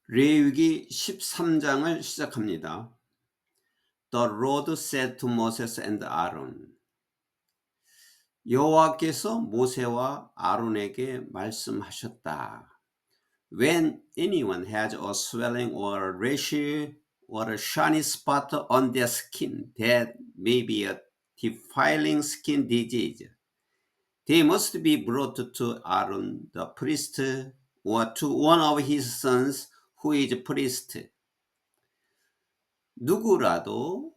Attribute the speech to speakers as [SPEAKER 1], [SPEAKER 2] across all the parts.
[SPEAKER 1] 레위기 13장을 시작합니다. The Lord said to Moses and Aaron. 여호와께서 모세와 아론에게 말씀하셨다. When anyone has a swelling or a rash or a shiny spot on their skin that may be a defiling skin disease, they must be brought to Aaron the priest or to one of his sons who is priest. 누구라도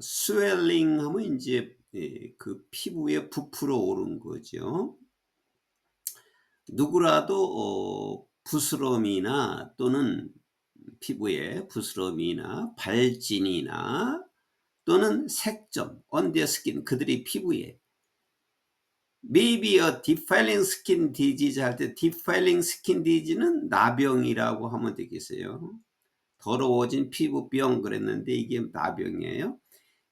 [SPEAKER 1] 스웰링 하면 이제 그 피부에 부풀어 오른 거죠. 누구라도 부스럼이나 또는 피부에 부스럼이나 발진이나 또는 색점 on their skin, 그들의 피부에 maybe a defiling skin disease 할 때 defiling skin disease는 나병이라고 하면 되겠어요. 더러워진 피부병 그랬는데 이게 나병이에요.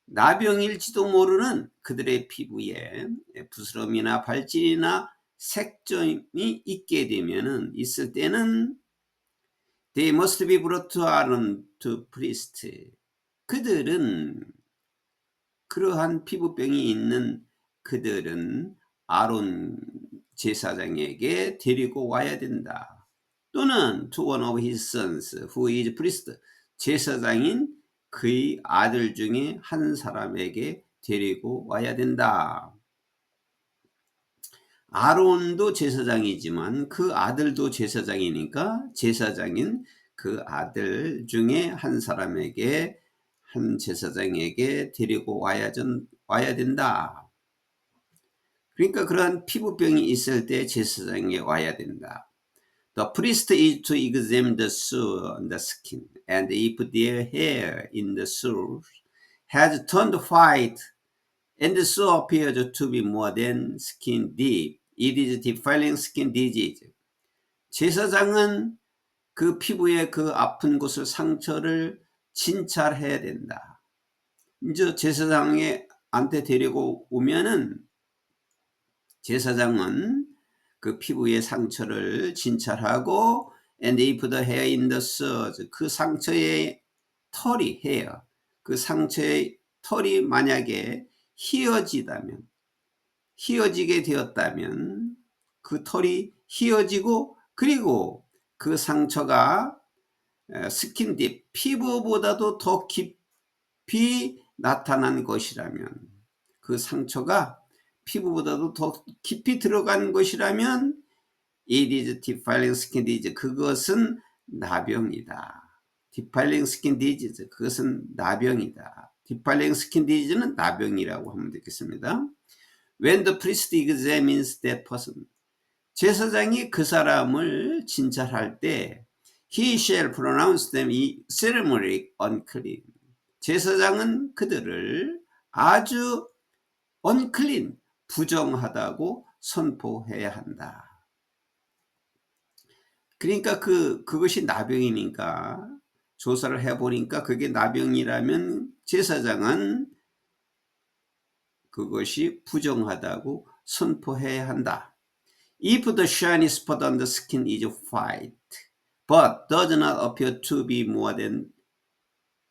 [SPEAKER 1] 나병일지도 모르는 그들의 피부에 부스럼이나 발진이나 색점이 있게 되면은 있을 때는 they must be brought to Aaron to priest. 그들은 그러한 피부병이 있는 그들은 아론 제사장에게 데리고 와야 된다. 또는 to one of his sons who is priest. 제사장인 그의 아들 중에 한 사람에게 데리고 와야 된다. 아론도 제사장이지만 그 아들도 제사장이니까 제사장인 그 아들 중에 한 사람에게 한 제사장에게 데리고 와야 된다. 그러니까 그러한 피부병이 있을 때 제사장에 와야 된다. The priest is to examine the sore on the skin, and if their hair in the sore has turned white, and the sore appears to be more than skin deep, it is defiling skin disease. 제사장은 그 피부의 그 아픈 곳을 상처를 진찰해야 된다. 이제 제사장한테 데리고 오면은 제사장은 그 피부의 상처를 진찰하고 and if the hair in the sores, 그 상처의 털이 hair, 그 상처의 털이 만약에 휘어지게 되었다면 그 털이 휘어지고 그리고 그 상처가 스킨딥, 피부보다도 더 깊이 나타난 것이라면 그 상처가 피부보다도 더 깊이 들어간 것이라면 it is defiling skin disease. 그것은 나병이다. defiling skin disease. 그것은 나병이다. defiling skin disease는 나병이라고 하면 되겠습니다. When the priest examines that person. 제사장이 그 사람을 진찰할 때 he shall pronounce them ceremonially unclean. 제사장은 그들을 아주 unclean, 부정하다고 선포해야 한다. 그러니까 그것이 나병이니까 조사를 해보니까 그게 나병이라면 제사장은 그것이 부정하다고 선포해야 한다. If the shiny spot on the skin is white, but does not appear to be more than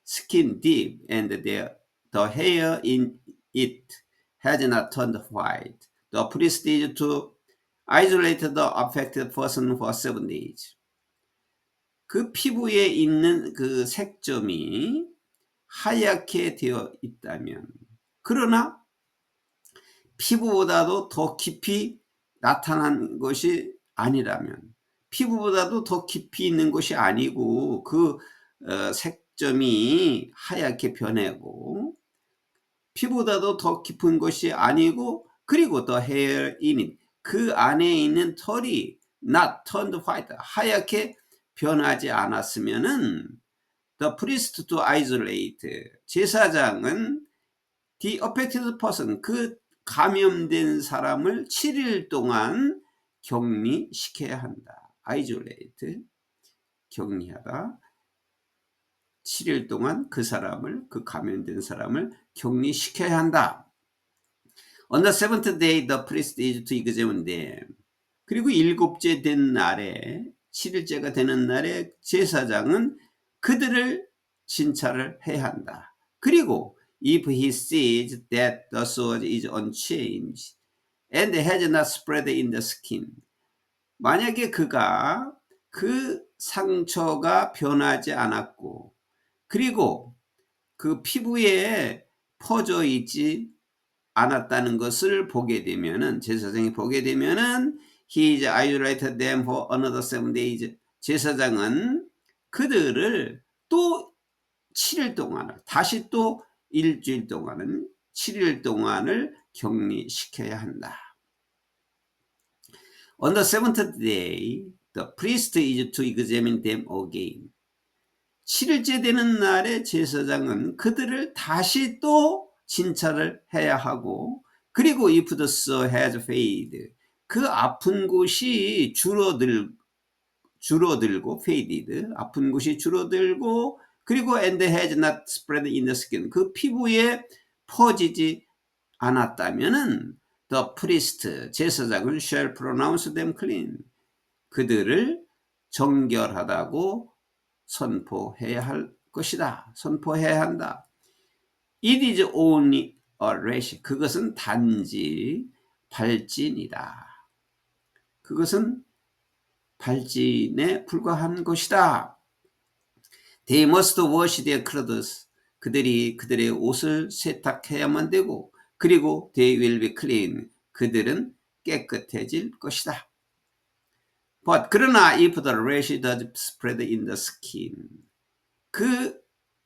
[SPEAKER 1] skin deep, and the hair in it has not turned white, the priest is to isolate the affected person for 7 days. 그 피부에 있는 그 색점이 하얗게 되어 있다면, 그러나 피부보다도 더 깊이 나타난 것이 아니라면, 피부보다도 더 깊이 있는 것이 아니고 그 색점이 하얗게 변하고 피부보다도 더 깊은 것이 아니고 그리고 the hair in it, 그 안에 있는 털이 not turned white, 하얗게 변하지 않았으면은 the priest to isolate, 제사장은 the affected person, 그 감염된 사람을 7일 동안 격리시켜야 한다. isolate, 격리하다. 7일 동안 그 감염된 사람을 격리시켜야 한다. On the seventh day, the priest is to examine them. 그리고 7째 된 날에 7일째가 되는 날에 제사장은 그들을 진찰을 해야 한다. 그리고 if he sees that the sword is unchanged and has not spread in the skin, 만약에 그가 그 상처가 변하지 않았고 그리고 그 피부에 퍼져 있지 않았다는 것을 보게 되면은, 제사장이 보게 되면은 he is isolated them for another 7 days. 제사장은 그들을 또 7일 동안을, 다시 또 일주일 동안은 7일 동안을 격리시켜야 한다. On the seventh day, the priest is to examine them again. 7일째 되는 날에 제사장은 그들을 다시 또 진찰을 해야 하고, 그리고 if the sore has faded, 그 아픈 곳이 줄어들고 faded, 아픈 곳이 줄어들고, 그리고 and has not spread in the skin, 그 피부에 퍼지지 않았다면은 the priest, 제사장은 shall pronounce them clean, 그들을 정결하다고 선포해야 할 것이다. 선포해야 한다. It is only a rash. 그것은 단지 발진이다. 그것은 발진에 불과한 것이다. They must wash their clothes. 그들이 그들의 옷을 세탁해야만 되고, 그리고 they will be clean. 그들은 깨끗해질 것이다. But 그러나 if the rash does spread in the skin, 그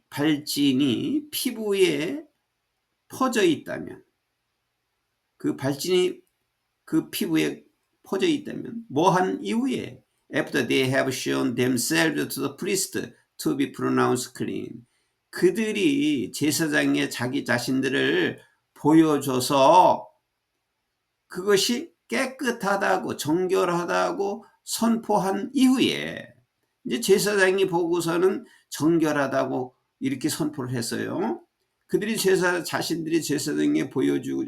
[SPEAKER 1] 발진이 피부에 퍼져 있다면, 그 발진이 그 피부에 퍼져 있다면, 뭐한 이후에 after they have shown themselves to the priest to be pronounced clean, 그들이 제사장에 자기 자신들을 보여줘서 그것이 깨끗하다고 정결하다고 선포한 이후에, 이제 제사장이 보고서는 정결하다고 이렇게 선포를 했어요. 그들이 자신들이 제사장에 보여주고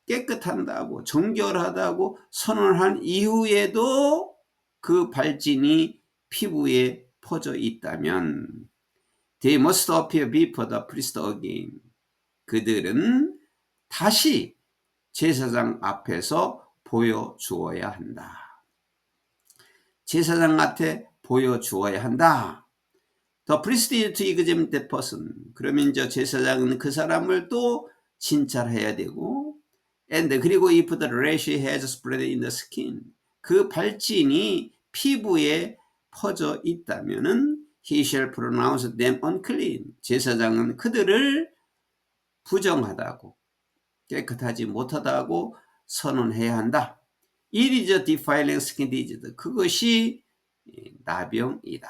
[SPEAKER 1] 깨끗한다고 정결하다고 선언한 이후에도 그 발진이 피부에 퍼져 있다면 they must appear before the priest again. 그들은 다시 제사장 앞에서 보여주어야 한다. 제사장 앞에 보여주어야 한다. The priest is to examine that person. 그러면 이제 제사장은 그 사람을 또 진찰해야 되고, and 그리고 if the rash has spread in the skin, 그 발진이 피부에 퍼져 있다면은 he shall pronounce them unclean. 제사장은 그들을 부정하다고, 깨끗하지 못하다고 선언해야 한다. It is a defiling skin disease. 그것이 나병이다.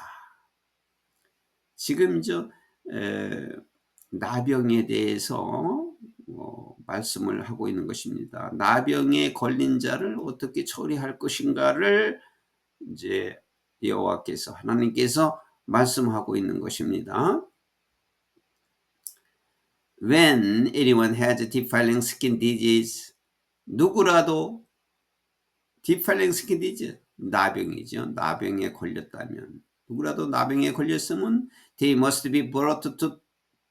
[SPEAKER 1] 지금 이제 나병에 대해서 말씀을 하고 있는 것입니다. 나병에 걸린 자를 어떻게 처리할 것인가를 이제 여호와께서, 하나님께서 말씀하고 있는 것입니다. When anyone has a defiling skin disease, 누구라도 defiling skin disease, 나병이죠. 나병에 걸렸다면, 누구라도 나병에 걸렸으면 they must be brought to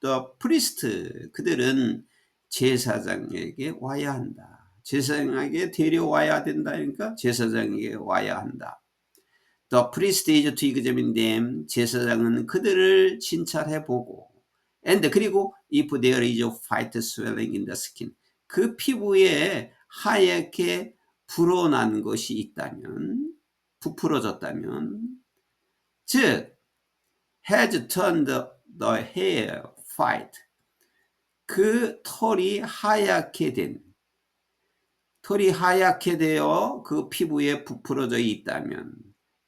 [SPEAKER 1] the priest. 그들은 제사장에게 와야 한다. 제사장에게 데려와야 된다. 그러니까 제사장에게 와야 한다. The priest is to examine them. 제사장은 그들을 진찰해보고, and 그리고 if there is a white swelling in the skin, 그 피부에 하얗게 불어난 것이 있다면, 부풀어졌다면, 즉 has turned the hair white, 그 털이 하얗게 되어 그 피부에 부풀어져 있다면,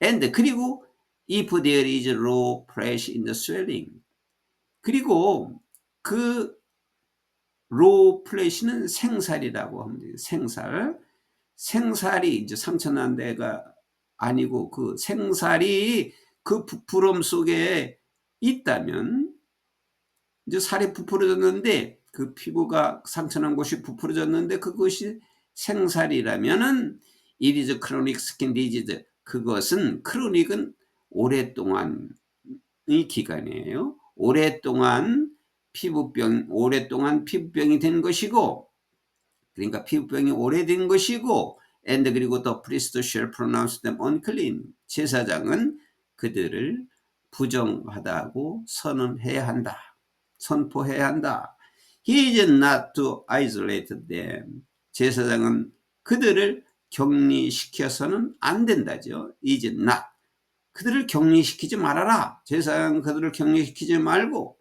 [SPEAKER 1] and 그리고 if there is low pressure in the swelling, 그리고 그 low pressure는 생살이라고 합니다. 생살이 이제 상처난 데가 아니고 그 생살이 그 부풀음 속에 있다면, 이제 살이 부풀어졌는데, 그 피부가 상처난 곳이 부풀어졌는데 그것이 생살이라면은 It is chronic skin disease. 그것은 chronic은 오랫동안의 기간이에요. 오랫동안 피부병이 된 것이고, 그러니까 피부병이 오래된 것이고, and 그리고 the priest shall pronounce them unclean. 제사장은 그들을 부정하다고 선언해야 한다. 선포해야 한다. He is not to isolate them. 제사장은 그들을 격리시켜서는 안 된다죠. is not. 그들을 격리시키지 말아라. 제사장은 그들을 격리시키지 말고.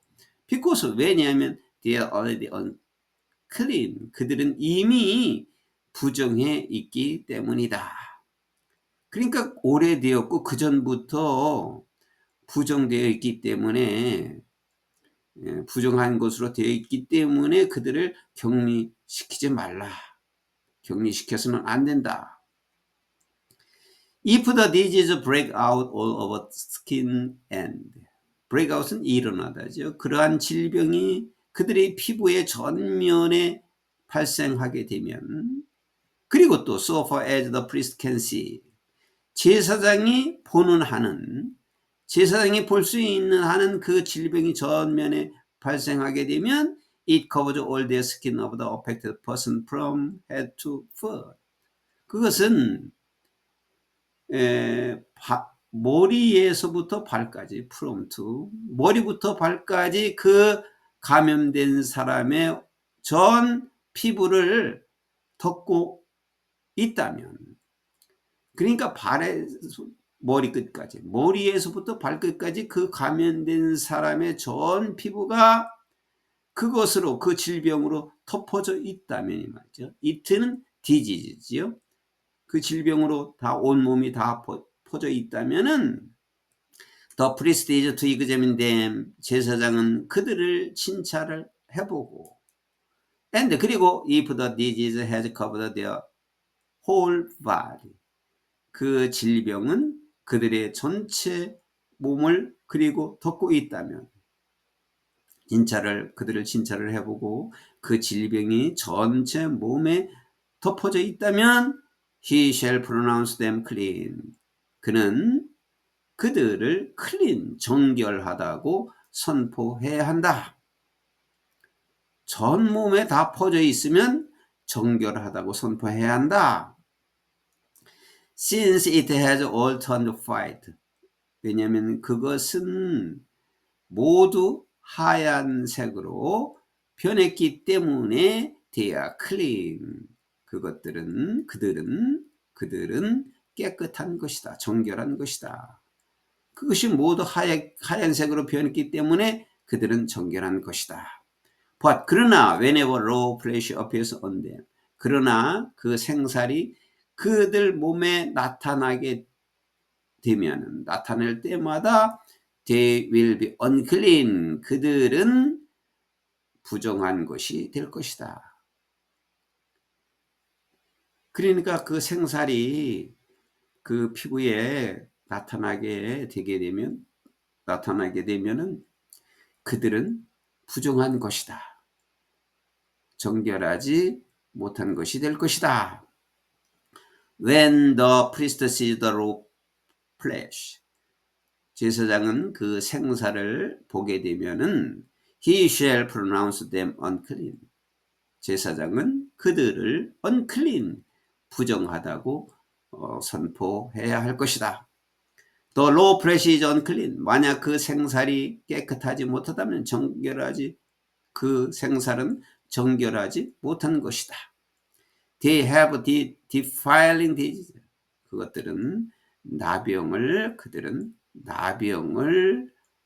[SPEAKER 1] because 왜냐하면 they are already unclean. 그들은 이미 부정해 있기 때문이다. 그러니까 오래되었고 그 전부터 부정되어 있기 때문에 부정한 것으로 되어 있기 때문에 그들을 격리시키지 말라. 격리시켜서는 안 된다. If the disease break out all over skin and break out은 일어나다죠. 그러한 질병이 그들의 피부의 전면에 발생하게 되면 그리고 또 so far as the priest can see 제사장이 보는 한은 제사장이 볼 수 있는 한은 그 질병이 전면에 발생하게 되면 it covers all the skin of the affected person from head to foot. 그것은 머리에서부터 발까지 from to 머리부터 발까지 그 감염된 사람의 전 피부를 덮고 있다면 그러니까 머리끝까지 머리에서부터 발끝까지 그 감염된 사람의 전 피부가 그것으로 그 질병으로 덮어져 있다면 이 말이죠. it는 disease지요. 그 질병으로 다 온몸이 다 퍼져 있다면은 the priest is to examine them. 제사장은 그들을 진찰을 해보고 and 그리고 if the disease has covered their whole body. 그 질병은 그들의 전체 몸을 그리고 덮고 있다면 그들을 진찰을 해보고 그 질병이 전체 몸에 덮어져 있다면 he shall pronounce them clean. 그는 그들을 clean, 정결하다고 선포해야 한다. 전 몸에 다 퍼져 있으면 정결하다고 선포해야 한다. Since it has all turned white. 왜냐하면 그것은 모두 하얀색으로 변했기 때문에 they are clean. 그들은 깨끗한 것이다. 정결한 것이다. 그것이 모두 하얀색으로 변했기 때문에 그들은 정결한 것이다. But 그러나 whenever raw flesh appears on them. 그러나 그 생살이 그들 몸에 나타나게 되면 나타낼 때마다 they will be unclean. 그들은 부정한 것이 될 것이다. 그러니까 그 생살이 그 피부에 나타나게 되면은 그들은 부정한 것이다. 정결하지 못한 것이 될 것이다. When the priest sees the raw flesh. 제사장은 그 생사를 보게 되면은 he shall pronounce them unclean. 제사장은 그들을 unclean, 부정하다고 선포해야 할 것이다. The raw flesh is unclean. 만약 그 생살이 깨끗하지 못하다면 그 생살은 정결하지 못한 것이다. They have defiling disease. 그들은 나병을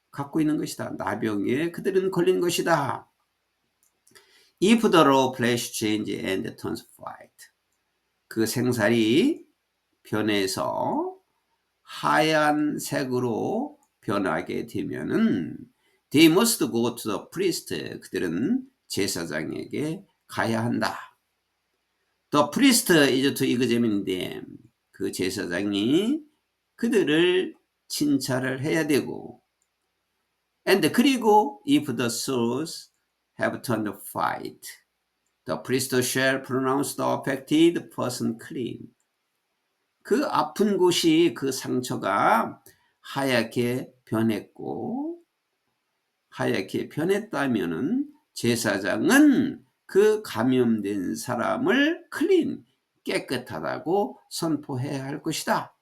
[SPEAKER 1] 갖고 있는 것이다. 나병에 그들은 걸린 것이다. If the raw flesh change and turns white. 그 생살이 변해서 하얀색으로 변하게 되면은 they must go to the priest. 그들은 제사장에게 가야 한다. The priest is to examine them. 그 제사장이 그들을 진찰을 해야 되고 and 그리고 if the sores have turned white, the priest shall pronounce the affected person clean. 그 아픈 곳이 그 상처가 하얗게 변했고 하얗게 변했다면은 제사장은 그 감염된 사람을 클린 깨끗하다고 선포해야 할 것이다.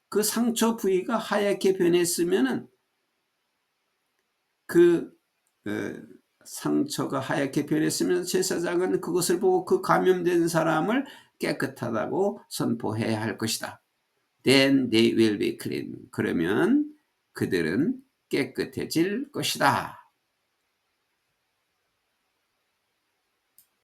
[SPEAKER 1] 그 상처 부위가 하얗게 변했으면은 그 어, 상처가 하얗게 변했으면 제사장은 그것을 보고 그 감염된 사람을 깨끗하다고 선포해야 할 것이다. Then they will be clean. 그러면 그들은 깨끗해질 것이다.